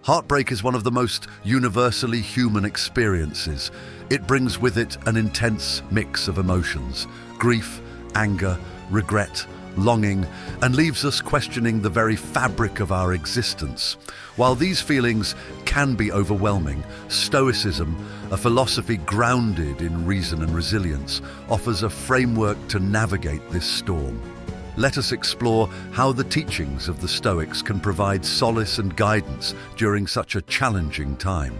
Heartbreak is one of the most universally human experiences. It brings with it an intense mix of emotions: grief, anger, regret, longing, and leaves us questioning the very fabric of our existence. While these feelings can be overwhelming, Stoicism, a philosophy grounded in reason and resilience, offers a framework to navigate this storm. Let us explore how the teachings of the Stoics can provide solace and guidance during such a challenging time.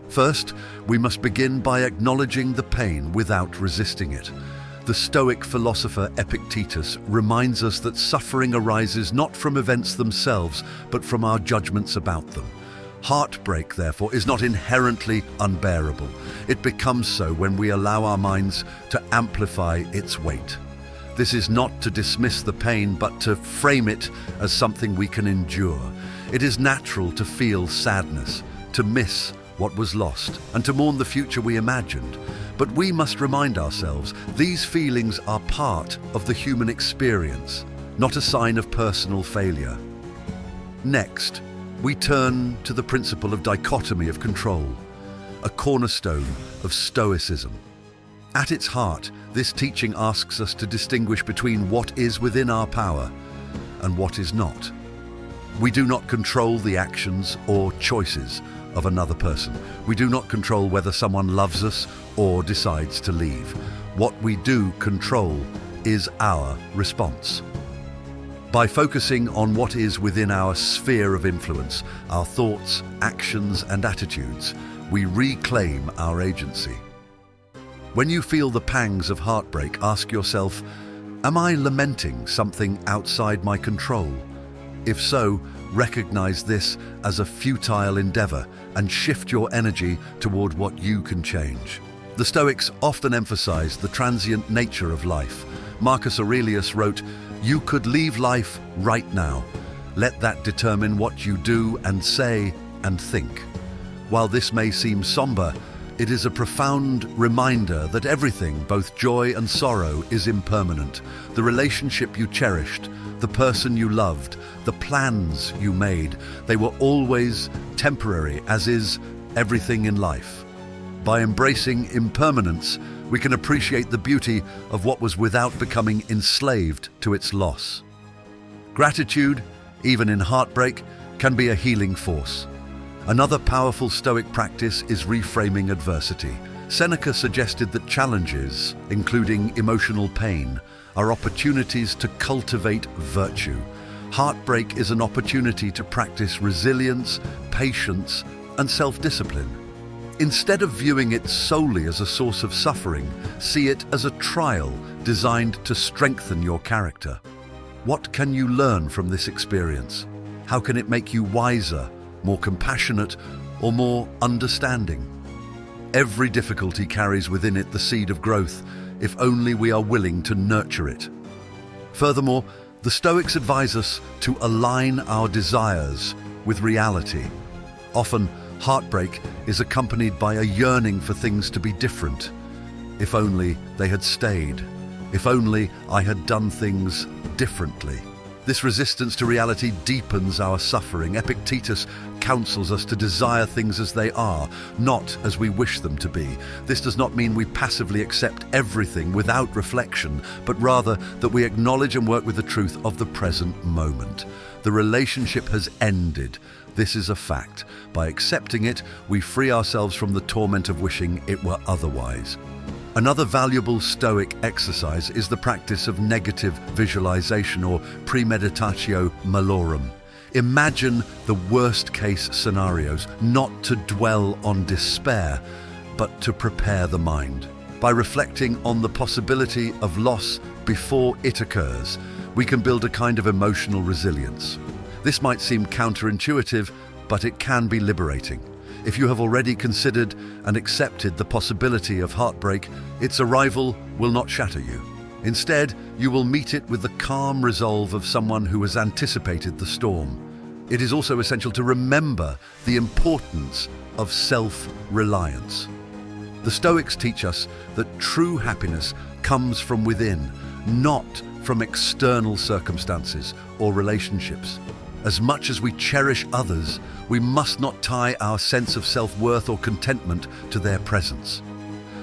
First, we must begin by acknowledging the pain without resisting it. The Stoic philosopher Epictetus reminds us that suffering arises not from events themselves, but from our judgments about them. Heartbreak, therefore, is not inherently unbearable. It becomes so when we allow our minds to amplify its weight. This is not to dismiss the pain, but to frame it as something we can endure. It is natural to feel sadness, to miss what was lost, and to mourn the future we imagined. But we must remind ourselves these feelings are part of the human experience, not a sign of personal failure. Next, we turn to the principle of dichotomy of control, a cornerstone of Stoicism. At its heart, this teaching asks us to distinguish between what is within our power and what is not. We do not control the actions or choices of another person. We do not control whether someone loves us or decides to leave. What we do control is our response. By focusing on what is within our sphere of influence, our thoughts, actions, and attitudes, we reclaim our agency. When you feel the pangs of heartbreak, ask yourself, am I lamenting something outside my control? If so, recognize this as a futile endeavor and shift your energy toward what you can change. The Stoics often emphasize the transient nature of life. Marcus Aurelius wrote, "You could leave life right now. Let that determine what you do and say and think." While this may seem somber, it is a profound reminder that everything, both joy and sorrow, is impermanent. The relationship you cherished, the person you loved, the plans you made, they were always temporary, as is everything in life. By embracing impermanence, we can appreciate the beauty of what was without becoming enslaved to its loss. Gratitude, even in heartbreak, can be a healing force. Another powerful Stoic practice is reframing adversity. Seneca suggested that challenges, including emotional pain, are opportunities to cultivate virtue. Heartbreak is an opportunity to practice resilience, patience, and self-discipline. Instead of viewing it solely as a source of suffering, see it as a trial designed to strengthen your character. What can you learn from this experience? How can it make you wiser, more compassionate, or more understanding? Every difficulty carries within it the seed of growth, if only we are willing to nurture it. Furthermore, the Stoics advise us to align our desires with reality. Often, heartbreak is accompanied by a yearning for things to be different. If only they had stayed. If only I had done things differently. This resistance to reality deepens our suffering. Epictetus counsels us to desire things as they are, not as we wish them to be. This does not mean we passively accept everything without reflection, but rather that we acknowledge and work with the truth of the present moment. The relationship has ended. This is a fact. By accepting it, we free ourselves from the torment of wishing it were otherwise. Another valuable Stoic exercise is the practice of negative visualization, or premeditatio malorum. Imagine the worst-case scenarios, not to dwell on despair, but to prepare the mind. By reflecting on the possibility of loss before it occurs, we can build a kind of emotional resilience. This might seem counterintuitive, but it can be liberating. If you have already considered and accepted the possibility of heartbreak, its arrival will not shatter you. Instead, you will meet it with the calm resolve of someone who has anticipated the storm. It is also essential to remember the importance of self-reliance. The Stoics teach us that true happiness comes from within, not from external circumstances or relationships. As much as we cherish others, we must not tie our sense of self-worth or contentment to their presence.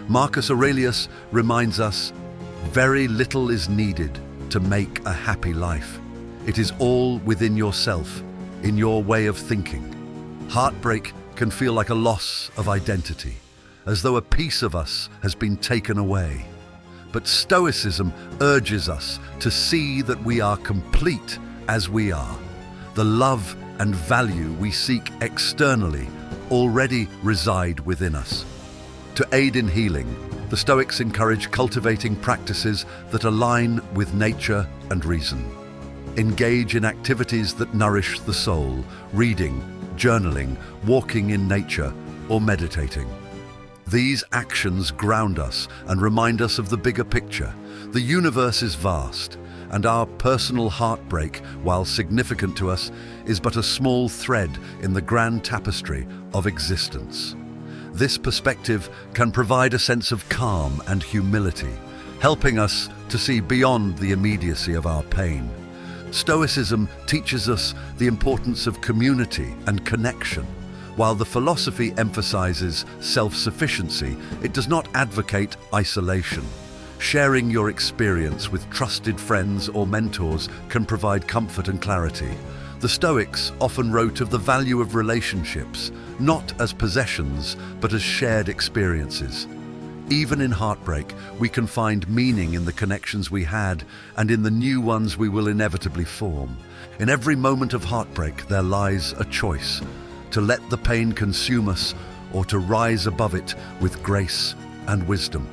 Marcus Aurelius reminds us, very little is needed to make a happy life. It is all within yourself, in your way of thinking. Heartbreak can feel like a loss of identity, as though a piece of us has been taken away. But Stoicism urges us to see that we are complete as we are. The love and value we seek externally already reside within us. To aid in healing, the Stoics encourage cultivating practices that align with nature and reason. Engage in activities that nourish the soul, reading, journaling, walking in nature, or meditating. These actions ground us and remind us of the bigger picture. The universe is vast, and our personal heartbreak, while significant to us, is but a small thread in the grand tapestry of existence. This perspective can provide a sense of calm and humility, helping us to see beyond the immediacy of our pain. Stoicism teaches us the importance of community and connection. While the philosophy emphasizes self-sufficiency, it does not advocate isolation. Sharing your experience with trusted friends or mentors can provide comfort and clarity. The Stoics often wrote of the value of relationships, not as possessions, but as shared experiences. Even in heartbreak, we can find meaning in the connections we had and in the new ones we will inevitably form. In every moment of heartbreak, there lies a choice: to let the pain consume us or to rise above it with grace and wisdom.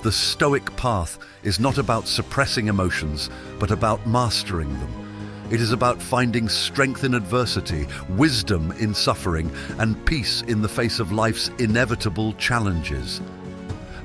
The Stoic path is not about suppressing emotions, but about mastering them. It is about finding strength in adversity, wisdom in suffering, and peace in the face of life's inevitable challenges.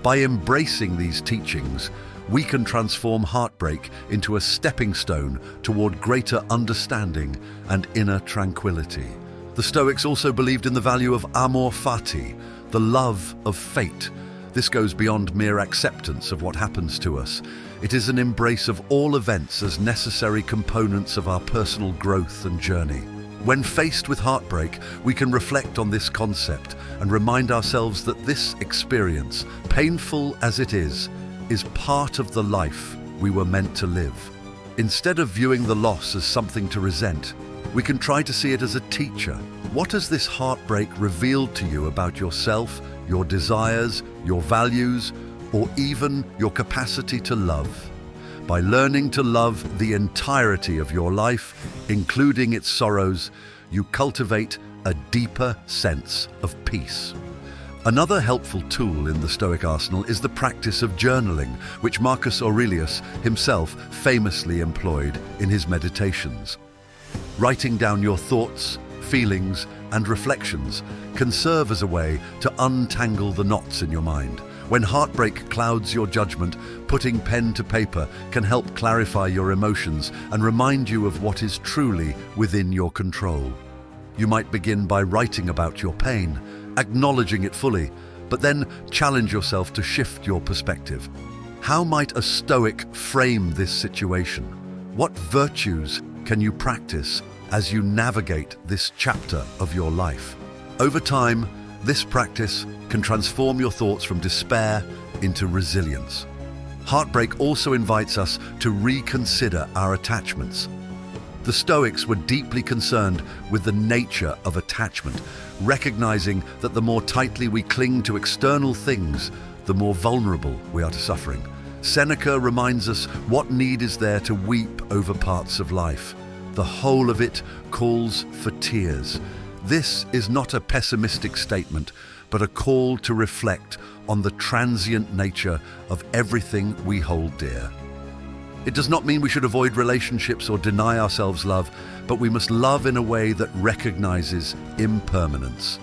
By embracing these teachings, we can transform heartbreak into a stepping stone toward greater understanding and inner tranquility. The Stoics also believed in the value of amor fati, the love of fate. This goes beyond mere acceptance of what happens to us. It is an embrace of all events as necessary components of our personal growth and journey. When faced with heartbreak, we can reflect on this concept and remind ourselves that this experience, painful as it is part of the life we were meant to live. Instead of viewing the loss as something to resent, we can try to see it as a teacher. What has this heartbreak revealed to you about yourself, your desires, your values, or even your capacity to love? By learning to love the entirety of your life, including its sorrows, you cultivate a deeper sense of peace. Another helpful tool in the Stoic arsenal is the practice of journaling, which Marcus Aurelius himself famously employed in his meditations. Writing down your thoughts, feelings, and reflections can serve as a way to untangle the knots in your mind. When heartbreak clouds your judgment, putting pen to paper can help clarify your emotions and remind you of what is truly within your control. You might begin by writing about your pain, acknowledging it fully, but then challenge yourself to shift your perspective. How might a Stoic frame this situation? What virtues can you practice as you navigate this chapter of your life? Over time, this practice can transform your thoughts from despair into resilience. Heartbreak also invites us to reconsider our attachments. The Stoics were deeply concerned with the nature of attachment, recognizing that the more tightly we cling to external things, the more vulnerable we are to suffering. Seneca reminds us what need is there to weep over parts of life. The whole of it calls for tears. This is not a pessimistic statement, but a call to reflect on the transient nature of everything we hold dear. It does not mean we should avoid relationships or deny ourselves love, but we must love in a way that recognizes impermanence.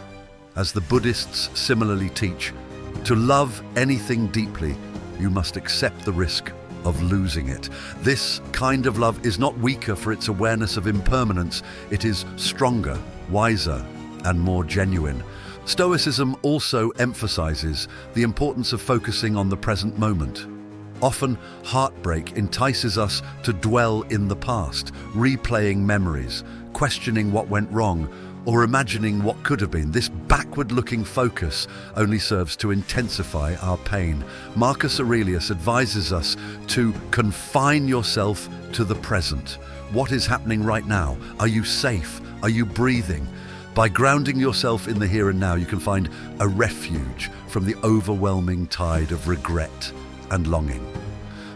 As the Buddhists similarly teach, to love anything deeply, you must accept the risk of losing it. This kind of love is not weaker for its awareness of impermanence. It is stronger, wiser, and more genuine. Stoicism also emphasizes the importance of focusing on the present moment. Often, heartbreak entices us to dwell in the past, replaying memories, questioning what went wrong, or imagining what could have been. This backward-looking focus only serves to intensify our pain. Marcus Aurelius advises us to confine yourself to the present. What is happening right now? Are you safe? Are you breathing? By grounding yourself in the here and now, you can find a refuge from the overwhelming tide of regret and longing.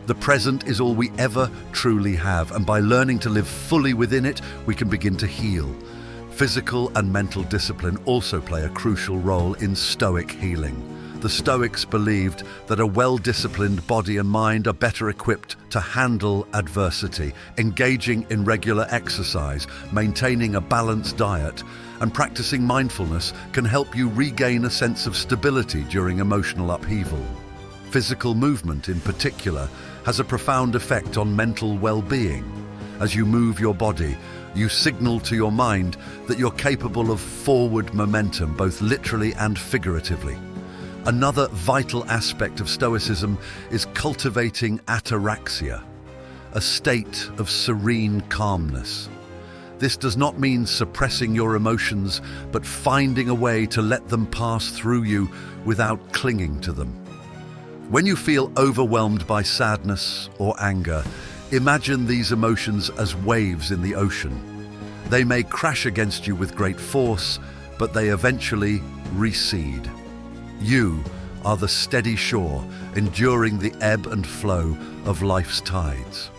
The present is all we ever truly have, and by learning to live fully within it, we can begin to heal. Physical and mental discipline also play a crucial role in Stoic healing. The Stoics believed that a well-disciplined body and mind are better equipped to handle adversity. Engaging in regular exercise, maintaining a balanced diet, and practicing mindfulness can help you regain a sense of stability during emotional upheaval. Physical movement, in particular, has a profound effect on mental well-being. As you move your body, you signal to your mind that you're capable of forward momentum, both literally and figuratively. Another vital aspect of Stoicism is cultivating ataraxia, a state of serene calmness. This does not mean suppressing your emotions, but finding a way to let them pass through you without clinging to them. When you feel overwhelmed by sadness or anger, imagine these emotions as waves in the ocean. They may crash against you with great force, but they eventually recede. You are the steady shore, enduring the ebb and flow of life's tides.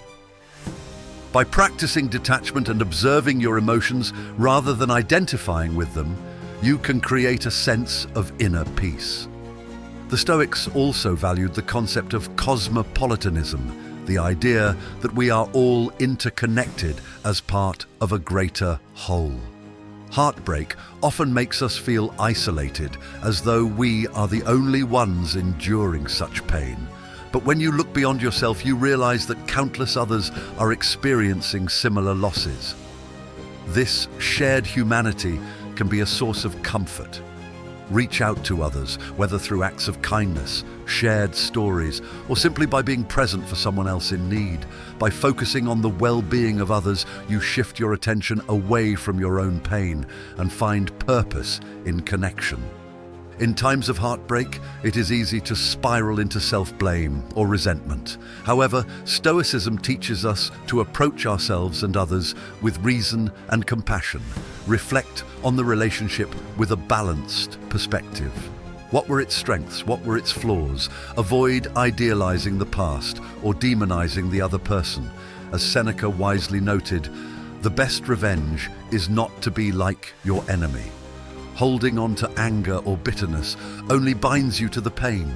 By practicing detachment and observing your emotions rather than identifying with them, you can create a sense of inner peace. The Stoics also valued the concept of cosmopolitanism, the idea that we are all interconnected as part of a greater whole. Heartbreak often makes us feel isolated, as though we are the only ones enduring such pain. But when you look beyond yourself, you realize that countless others are experiencing similar losses. This shared humanity can be a source of comfort. Reach out to others, whether through acts of kindness, shared stories, or simply by being present for someone else in need. By focusing on the well-being of others, you shift your attention away from your own pain and find purpose in connection. In times of heartbreak, it is easy to spiral into self-blame or resentment. However, Stoicism teaches us to approach ourselves and others with reason and compassion. Reflect on the relationship with a balanced perspective. What were its strengths? What were its flaws? Avoid idealizing the past or demonizing the other person. As Seneca wisely noted, the best revenge is not to be like your enemy. Holding on to anger or bitterness only binds you to the pain.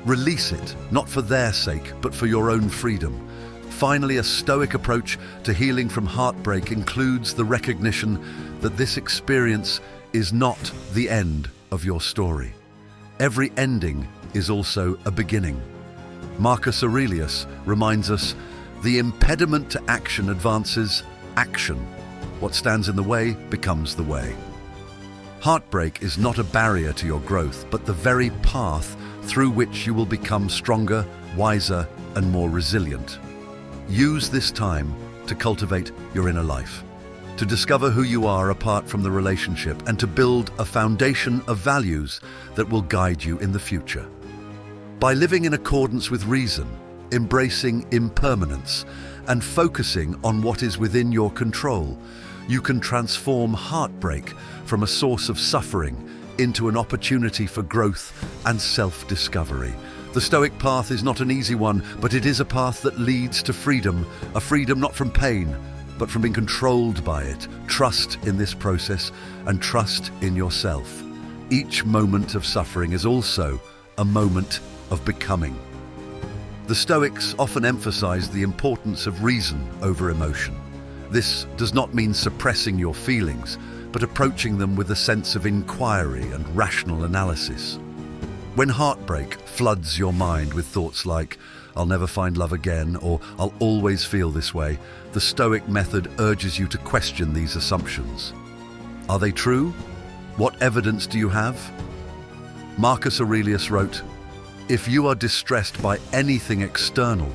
Release it, not for their sake, but for your own freedom. Finally, a Stoic approach to healing from heartbreak includes the recognition that this experience is not the end of your story. Every ending is also a beginning. Marcus Aurelius reminds us, the impediment to action advances action. What stands in the way becomes the way. Heartbreak is not a barrier to your growth, but the very path through which you will become stronger, wiser, and more resilient. Use this time to cultivate your inner life, to discover who you are apart from the relationship, and to build a foundation of values that will guide you in the future. By living in accordance with reason, embracing impermanence, and focusing on what is within your control, you can transform heartbreak from a source of suffering into an opportunity for growth and self-discovery. The Stoic path is not an easy one, but it is a path that leads to freedom, a freedom not from pain, but from being controlled by it. Trust in this process and trust in yourself. Each moment of suffering is also a moment of becoming. The Stoics often emphasize the importance of reason over emotion. This does not mean suppressing your feelings, but approaching them with a sense of inquiry and rational analysis. When heartbreak floods your mind with thoughts like, "I'll never find love again," or "I'll always feel this way," the Stoic method urges you to question these assumptions. Are they true? What evidence do you have? Marcus Aurelius wrote, "If you are distressed by anything external,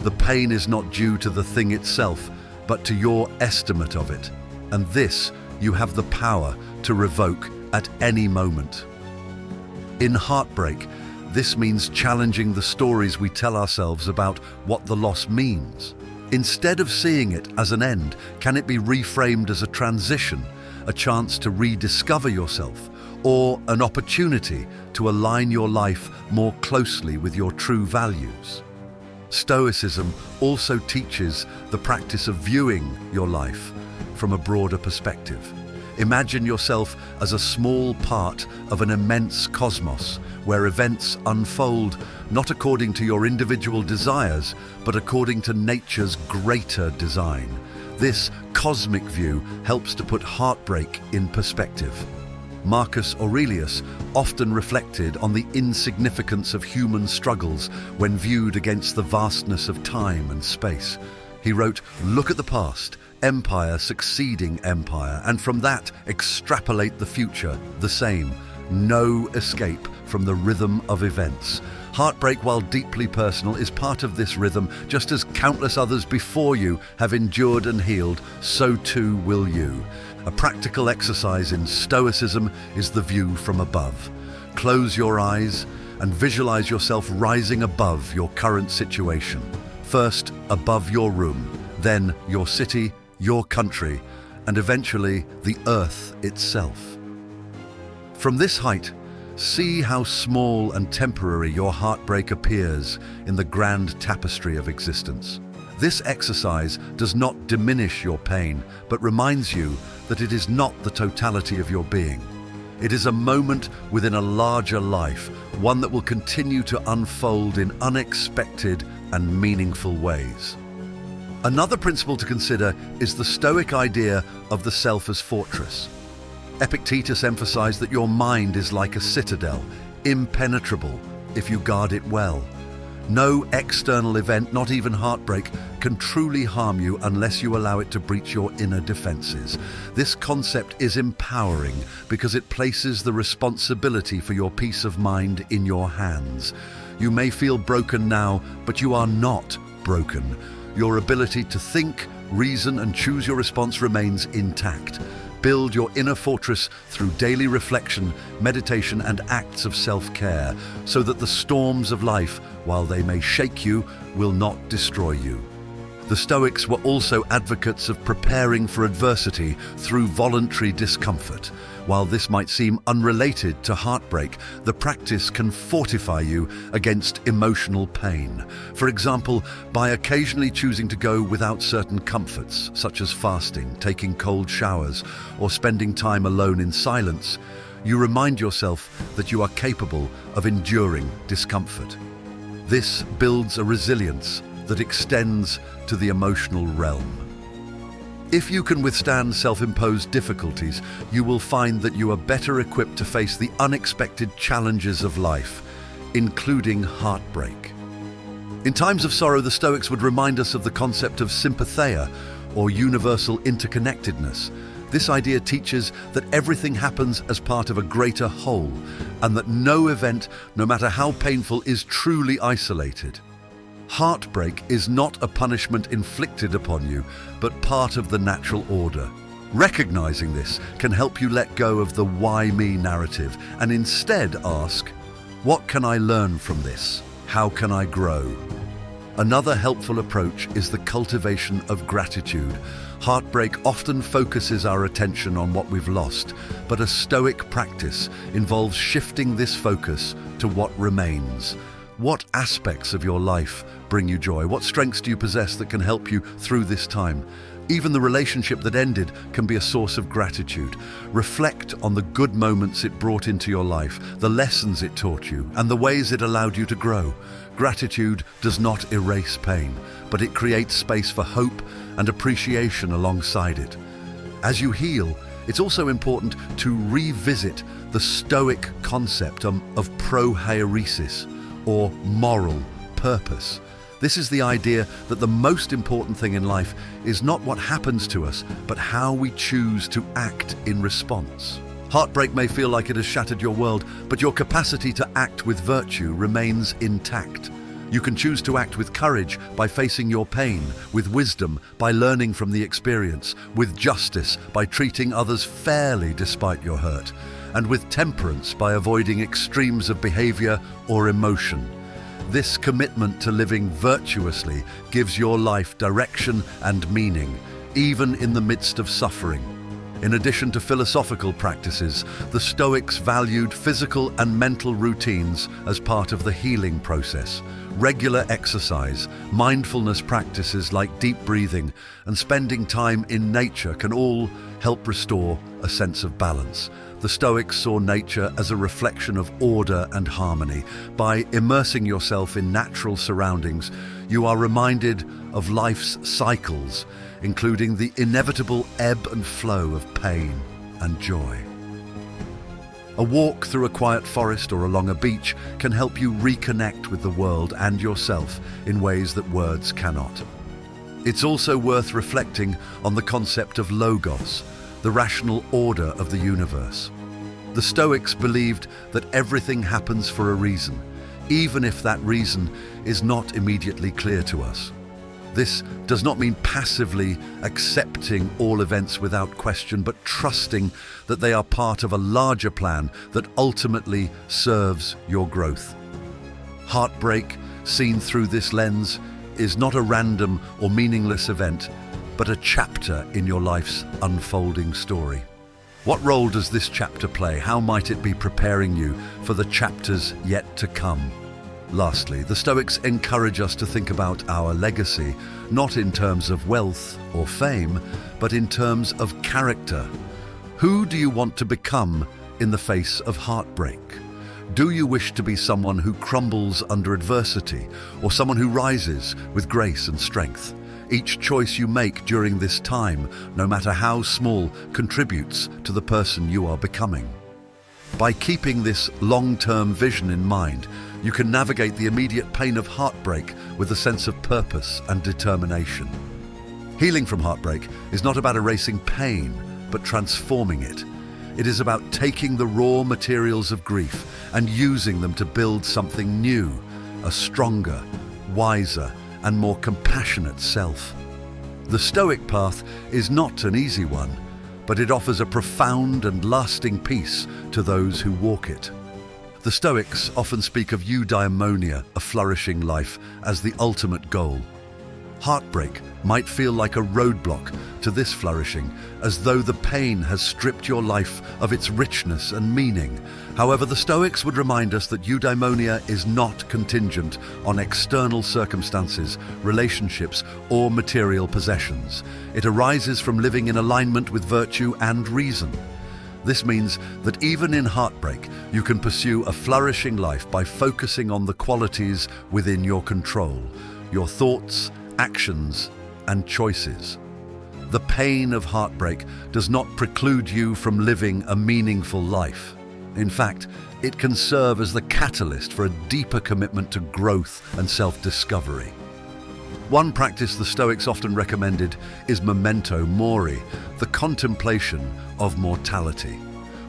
the pain is not due to the thing itself, but to your estimate of it, and this you have the power to revoke at any moment. In Heartbreak, this means challenging the stories we tell ourselves about what the loss means. Instead of seeing it as an end, can it be reframed as a transition, a chance to rediscover yourself, or an opportunity to align your life more closely with your true values? Stoicism also teaches the practice of viewing your life from a broader perspective. Imagine yourself as a small part of an immense cosmos where events unfold not according to your individual desires, but according to nature's greater design. This cosmic view helps to put heartbreak in perspective. Marcus Aurelius often reflected on the insignificance of human struggles when viewed against the vastness of time and space. He wrote, "Look at the past, empire succeeding empire, and from that extrapolate the future, the same. No escape from the rhythm of events." Heartbreak, while deeply personal, is part of this rhythm. Just as countless others before you have endured and healed, so too will you. A practical exercise in Stoicism is the view from above. Close your eyes and visualize yourself rising above your current situation. First, above your room, then your city, your country, and eventually the earth itself. From this height, see how small and temporary your heartbreak appears in the grand tapestry of existence. This exercise does not diminish your pain, but reminds you that it is not the totality of your being. It is a moment within a larger life, one that will continue to unfold in unexpected and meaningful ways. Another principle to consider is the Stoic idea of the self as fortress. Epictetus emphasized that your mind is like a citadel, impenetrable if you guard it well. No external event, not even heartbreak, can truly harm you unless you allow it to breach your inner defenses. This concept is empowering because it places the responsibility for your peace of mind in your hands. You may feel broken now, but you are not broken. Your ability to think, reason, and choose your response remains intact. Build your inner fortress through daily reflection, meditation, and acts of self-care, so that the storms of life, while they may shake you, will not destroy you. The Stoics were also advocates of preparing for adversity through voluntary discomfort. While this might seem unrelated to heartbreak, the practice can fortify you against emotional pain. For example, by occasionally choosing to go without certain comforts, such as fasting, taking cold showers, or spending time alone in silence, you remind yourself that you are capable of enduring discomfort. This builds a resilience that extends to the emotional realm. If you can withstand self-imposed difficulties, you will find that you are better equipped to face the unexpected challenges of life, including heartbreak. In times of sorrow, the Stoics would remind us of the concept of sympatheia, or universal interconnectedness. This idea teaches that everything happens as part of a greater whole, and that no event, no matter how painful, is truly isolated. Heartbreak is not a punishment inflicted upon you, but part of the natural order. Recognizing this can help you let go of the why me narrative and instead ask, what can I learn from this? How can I grow? Another helpful approach is the cultivation of gratitude. Heartbreak often focuses our attention on what we've lost, but a Stoic practice involves shifting this focus to what remains. What aspects of your life bring you joy? What strengths do you possess that can help you through this time? Even the relationship that ended can be a source of gratitude. Reflect on the good moments it brought into your life, the lessons it taught you, and the ways it allowed you to grow. Gratitude does not erase pain, but it creates space for hope and appreciation alongside it. As you heal, it's also important to revisit the Stoic concept of prohairesis, or moral purpose. This is the idea that the most important thing in life is not what happens to us, but how we choose to act in response. Heartbreak may feel like it has shattered your world, but your capacity to act with virtue remains intact. You can choose to act with courage by facing your pain, with wisdom by learning from the experience, with justice by treating others fairly despite your hurt, and with temperance by avoiding extremes of behavior or emotion. This commitment to living virtuously gives your life direction and meaning, even in the midst of suffering. In addition to philosophical practices, the Stoics valued physical and mental routines as part of the healing process. Regular exercise, mindfulness practices like deep breathing, and spending time in nature can all help restore a sense of balance. The Stoics saw nature as a reflection of order and harmony. By immersing yourself in natural surroundings, you are reminded of life's cycles, including the inevitable ebb and flow of pain and joy. A walk through a quiet forest or along a beach can help you reconnect with the world and yourself in ways that words cannot. It's also worth reflecting on the concept of logos, the rational order of the universe. The Stoics believed that everything happens for a reason, even if that reason is not immediately clear to us. This does not mean passively accepting all events without question, but trusting that they are part of a larger plan that ultimately serves your growth. Heartbreak, seen through this lens, is not a random or meaningless event, but a chapter in your life's unfolding story. What role does this chapter play? How might it be preparing you for the chapters yet to come? Lastly, the Stoics encourage us to think about our legacy, not in terms of wealth or fame, but in terms of character. Who do you want to become in the face of heartbreak? Do you wish to be someone who crumbles under adversity, or someone who rises with grace and strength? Each choice you make during this time, no matter how small, contributes to the person you are becoming. By keeping this long-term vision in mind, you can navigate the immediate pain of heartbreak with a sense of purpose and determination. Healing from heartbreak is not about erasing pain, but transforming it. It is about taking the raw materials of grief and using them to build something new, a stronger, wiser, and more compassionate self. The Stoic path is not an easy one, but it offers a profound and lasting peace to those who walk it. The Stoics often speak of eudaimonia, a flourishing life, as the ultimate goal. Heartbreak might feel like a roadblock to this flourishing, as though the pain has stripped your life of its richness and meaning. However, the Stoics would remind us that eudaimonia is not contingent on external circumstances, relationships, or material possessions. It arises from living in alignment with virtue and reason. This means that even in heartbreak, you can pursue a flourishing life by focusing on the qualities within your control, your thoughts, actions, and choices. The pain of heartbreak does not preclude you from living a meaningful life. In fact, it can serve as the catalyst for a deeper commitment to growth and self-discovery. One practice the Stoics often recommended is memento mori, the contemplation of mortality.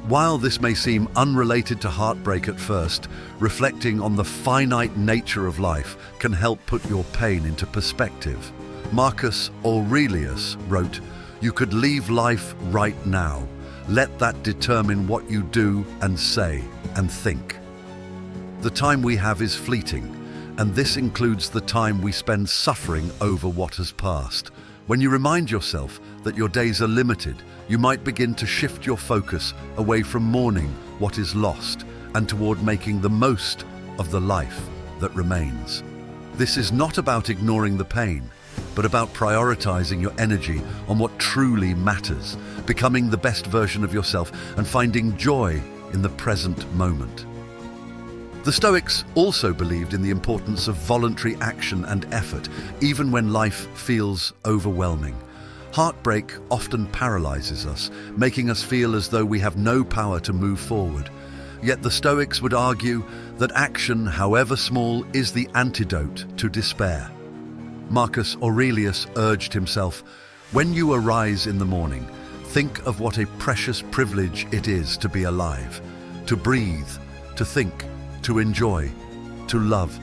While this may seem unrelated to heartbreak at first, reflecting on the finite nature of life can help put your pain into perspective. Marcus Aurelius wrote, "You could leave life right now. Let that determine what you do and say and think." The time we have is fleeting, and this includes the time we spend suffering over what has passed. When you remind yourself that your days are limited, you might begin to shift your focus away from mourning what is lost and toward making the most of the life that remains. This is not about ignoring the pain, but about prioritizing your energy on what truly matters, becoming the best version of yourself and finding joy in the present moment. The Stoics also believed in the importance of voluntary action and effort, even when life feels overwhelming. Heartbreak often paralyzes us, making us feel as though we have no power to move forward. Yet the Stoics would argue that action, however small, is the antidote to despair. Marcus Aurelius urged himself, "When you arise in the morning, think of what a precious privilege it is to be alive, to breathe, to think, to enjoy, to love."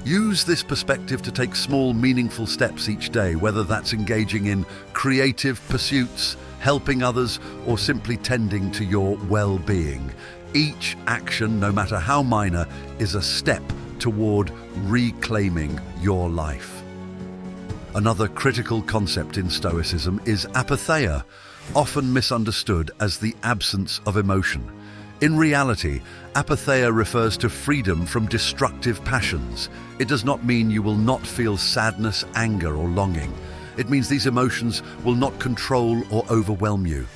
Use this perspective to take small, meaningful steps each day, whether that's engaging in creative pursuits, helping others, or simply tending to your well-being. Each action, no matter how minor, is a step toward reclaiming your life. Another critical concept in Stoicism is apatheia, often misunderstood as the absence of emotion. In reality, apatheia refers to freedom from destructive passions. It does not mean you will not feel sadness, anger, or longing. It means these emotions will not control or overwhelm you.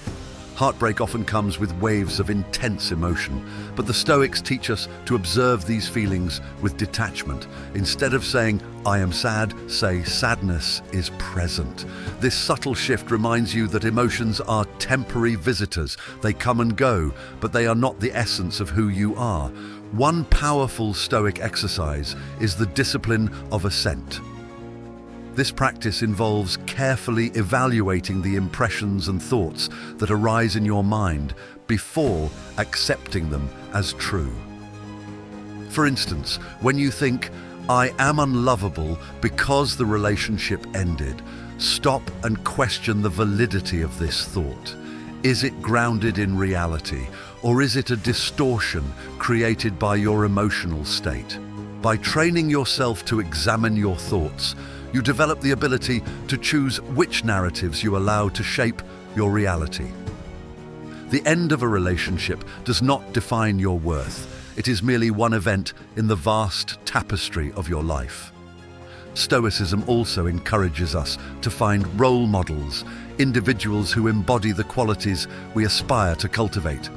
Heartbreak often comes with waves of intense emotion, but the Stoics teach us to observe these feelings with detachment. Instead of saying, "I am sad," say, "Sadness is present." This subtle shift reminds you that emotions are temporary visitors. They come and go, but they are not the essence of who you are. One powerful Stoic exercise is the discipline of assent. This practice involves carefully evaluating the impressions and thoughts that arise in your mind before accepting them as true. For instance, when you think, "I am unlovable because the relationship ended," stop and question the validity of this thought. Is it grounded in reality, or is it a distortion created by your emotional state? By training yourself to examine your thoughts, you develop the ability to choose which narratives you allow to shape your reality. The end of a relationship does not define your worth. It is merely one event in the vast tapestry of your life. Stoicism also encourages us to find role models, individuals who embody the qualities we aspire to cultivate.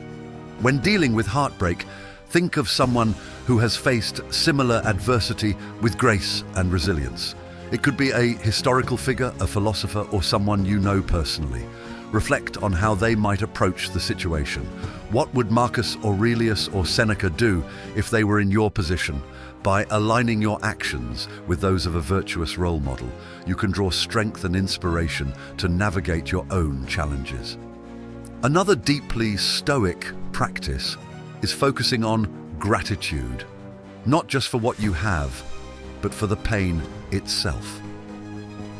When dealing with heartbreak, think of someone who has faced similar adversity with grace and resilience. It could be a historical figure, a philosopher, or someone you know personally. Reflect on how they might approach the situation. What would Marcus Aurelius or Seneca do if they were in your position? By aligning your actions with those of a virtuous role model, you can draw strength and inspiration to navigate your own challenges. Another deeply Stoic practice is focusing on gratitude, not just for what you have, but for the pain itself.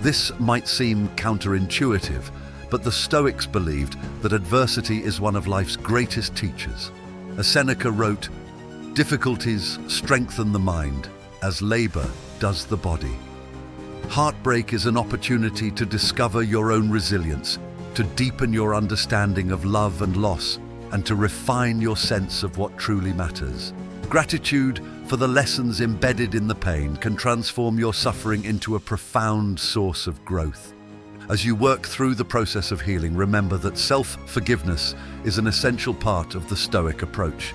This might seem counterintuitive, but the Stoics believed that adversity is one of life's greatest teachers. As Seneca wrote, "Difficulties strengthen the mind, as labor does the body." Heartbreak is an opportunity to discover your own resilience, to deepen your understanding of love and loss, and to refine your sense of what truly matters. Gratitude for the lessons embedded in the pain can transform your suffering into a profound source of growth. As you work through the process of healing, remember that self-forgiveness is an essential part of the Stoic approach.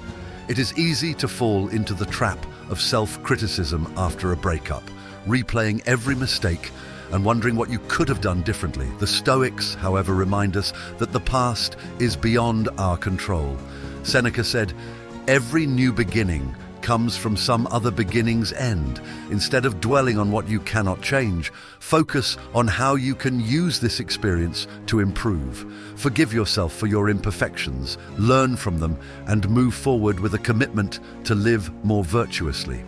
It is easy to fall into the trap of self-criticism after a breakup, replaying every mistake and wondering what you could have done differently. The Stoics, however, remind us that the past is beyond our control. Seneca said, "Every new beginning comes from some other beginning's end." Instead of dwelling on what you cannot change, focus on how you can use this experience to improve. Forgive yourself for your imperfections, learn from them, and move forward with a commitment to live more virtuously.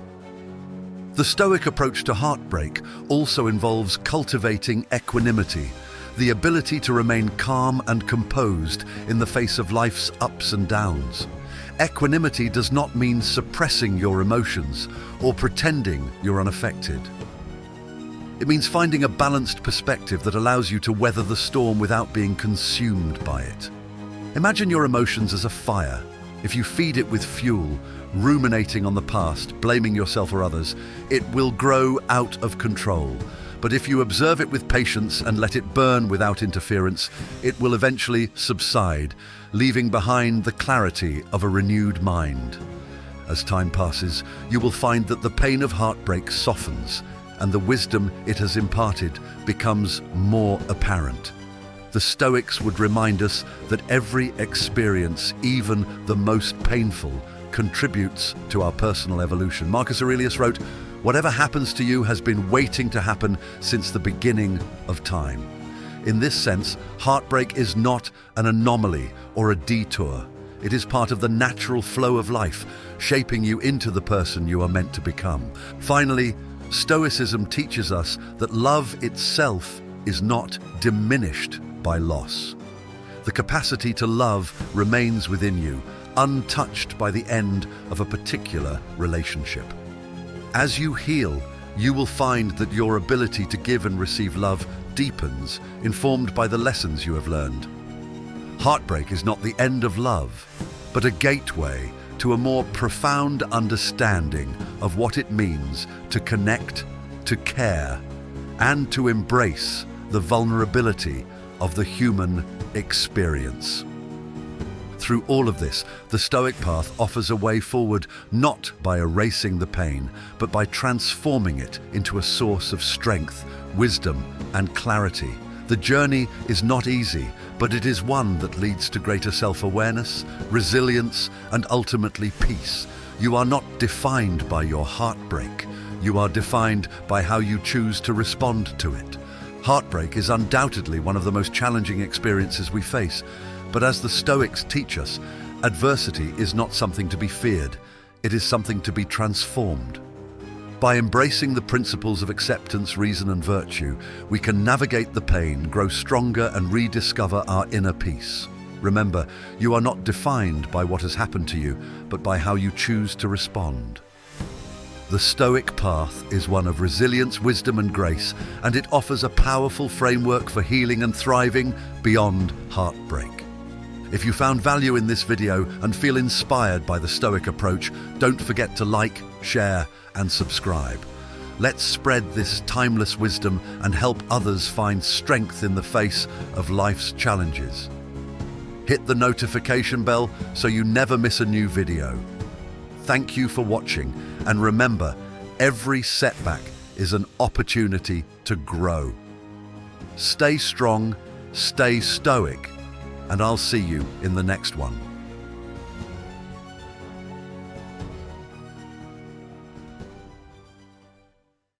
The Stoic approach to heartbreak also involves cultivating equanimity, the ability to remain calm and composed in the face of life's ups and downs. Equanimity does not mean suppressing your emotions or pretending you're unaffected. It means finding a balanced perspective that allows you to weather the storm without being consumed by it. Imagine your emotions as a fire. If you feed it with fuel, ruminating on the past, blaming yourself or others, it will grow out of control. But if you observe it with patience and let it burn without interference, it will eventually subside, leaving behind the clarity of a renewed mind. As time passes, you will find that the pain of heartbreak softens, and the wisdom it has imparted becomes more apparent. The Stoics would remind us that every experience, even the most painful, contributes to our personal evolution. Marcus Aurelius wrote, "Whatever happens to you has been waiting to happen since the beginning of time." In this sense, heartbreak is not an anomaly or a detour. It is part of the natural flow of life, shaping you into the person you are meant to become. Finally, Stoicism teaches us that love itself is not diminished by loss. The capacity to love remains within you, untouched by the end of a particular relationship. As you heal, you will find that your ability to give and receive love deepens, informed by the lessons you have learned. Heartbreak is not the end of love, but a gateway to a more profound understanding of what it means to connect, to care, and to embrace the vulnerability of the human experience. Through all of this, the Stoic path offers a way forward not by erasing the pain, but by transforming it into a source of strength, wisdom, and clarity. The journey is not easy, but it is one that leads to greater self-awareness, resilience, and ultimately peace. You are not defined by your heartbreak. You are defined by how you choose to respond to it. Heartbreak is undoubtedly one of the most challenging experiences we face, but as the Stoics teach us, adversity is not something to be feared. It is something to be transformed. By embracing the principles of acceptance, reason, and virtue, we can navigate the pain, grow stronger, and rediscover our inner peace. Remember, you are not defined by what has happened to you, but by how you choose to respond. The Stoic path is one of resilience, wisdom, and grace, and it offers a powerful framework for healing and thriving beyond heartbreak. If you found value in this video and feel inspired by the Stoic approach, don't forget to like, share, and subscribe. Let's spread this timeless wisdom and help others find strength in the face of life's challenges. Hit the notification bell so you never miss a new video. Thank you for watching, and remember, every setback is an opportunity to grow. Stay strong, stay stoic, and I'll see you in the next one.